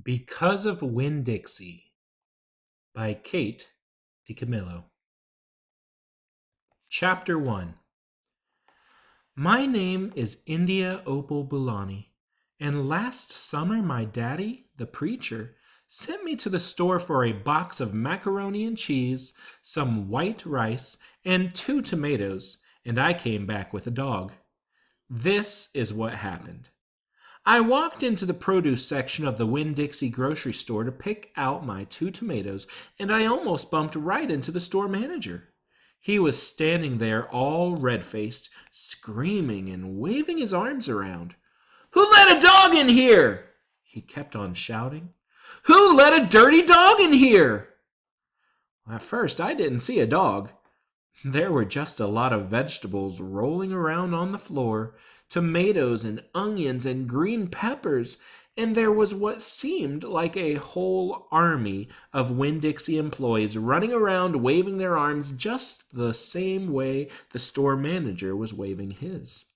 Because of Winn Dixie by Kate DiCamillo. Chapter 1. My name is India Opal Bulani, and last summer my daddy, the preacher, sent me to the store for a box of macaroni and cheese, some white rice, and 2 tomatoes, and I came back with a dog. This is what happened. I walked into the produce section of the Winn Dixie grocery store to pick out my 2 tomatoes, and I almost bumped right into the store manager. He was standing there all red-faced, screaming and waving his arms around. "Who let a dog in here?" he kept on shouting. "Who let a dirty dog in here?" At first, I didn't see a dog. There were just a lot of vegetables rolling around on the floor, tomatoes and onions and green peppers, and there was what seemed like a whole army of Winn Dixie employees running around waving their arms just the same way the store manager was waving his.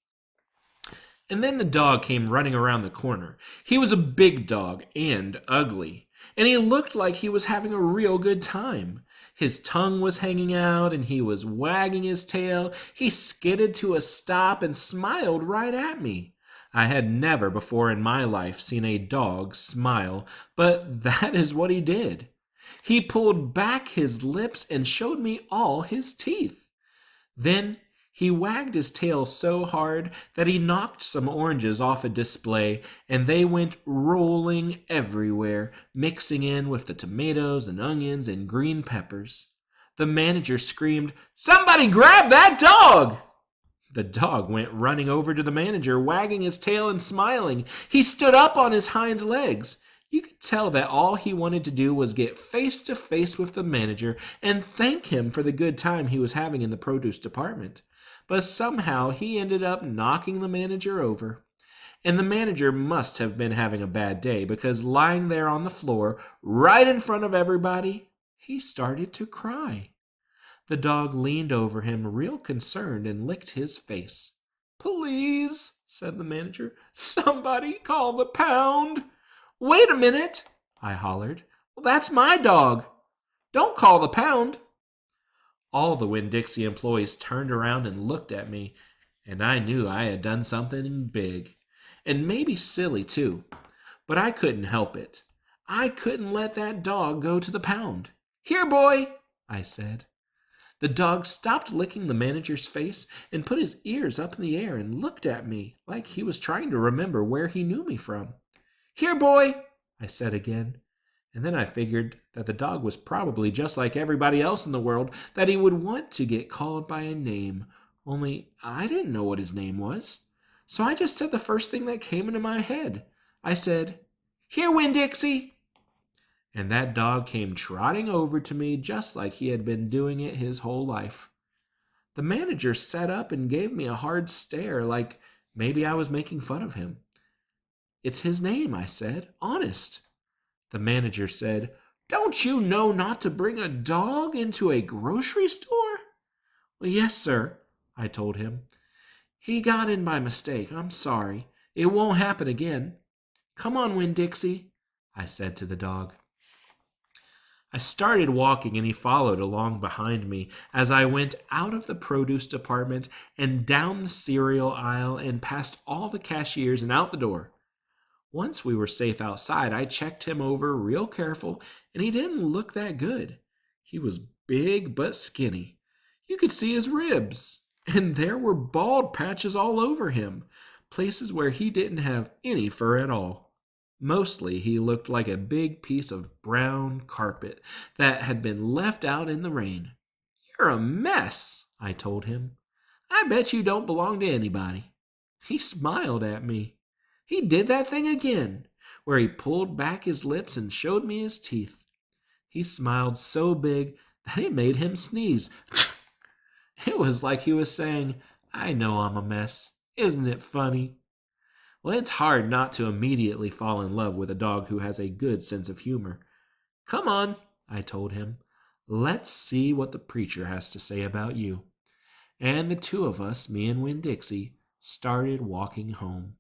And then the dog came running around the corner. He was a big dog and ugly, and he looked like he was having a real good time. His tongue was hanging out, and he was wagging his tail. He skidded to a stop and smiled right at me. I had never before in my life seen a dog smile, but that is what he did. He pulled back his lips and showed me all his teeth. Then he wagged his tail so hard that he knocked some oranges off a display, and they went rolling everywhere, mixing in with the tomatoes and onions and green peppers. The manager screamed, "Somebody grab that dog!" The dog went running over to the manager, wagging his tail and smiling. He stood up on his hind legs. You could tell that all he wanted to do was get face to face with the manager and thank him for the good time he was having in the produce department. But somehow he ended up knocking the manager over. And the manager must have been having a bad day, because lying there on the floor, right in front of everybody, he started to cry. The dog leaned over him real concerned and licked his face. "Please," said the manager, "somebody call the pound." "Wait a minute," I hollered. "That's my dog. Don't call the pound." All the Winn Dixie employees turned around and looked at me, and I knew I had done something big, and maybe silly too. But I couldn't help it. I couldn't let that dog go to the pound. "Here, boy," I said. The dog stopped licking the manager's face and put his ears up in the air and looked at me like he was trying to remember where he knew me from. "Here, boy," I said again. And then I figured that the dog was probably just like everybody else in the world, that he would want to get called by a name, only I didn't know what his name was. So I just said the first thing that came into my head. I said, "Here, Winn Dixie." And that dog came trotting over to me just like he had been doing it his whole life. The manager sat up and gave me a hard stare, like maybe I was making fun of him. "It's his name," I said. "Honest." The manager said, "Don't you know not to bring a dog into a grocery store?" "Well, yes, sir," I told him. "He got in by mistake. I'm sorry. It won't happen again. Come on, Winn Dixie," I said to the dog. I started walking, and he followed along behind me as I went out of the produce department and down the cereal aisle and past all the cashiers and out the door. Once we were safe outside, I checked him over real careful, and he didn't look that good. He was big but skinny. You could see his ribs, and there were bald patches all over him, places where he didn't have any fur at all. Mostly he looked like a big piece of brown carpet that had been left out in the rain. "You're a mess," I told him. "I bet you don't belong to anybody." He smiled at me. He did that thing again, where he pulled back his lips and showed me his teeth. He smiled so big that it made him sneeze. It was like he was saying, "I know I'm a mess. Isn't it funny?" Well, it's hard not to immediately fall in love with a dog who has a good sense of humor. "Come on," I told him. "Let's see what the preacher has to say about you." And the 2 of us, me and Winn Dixie, started walking home.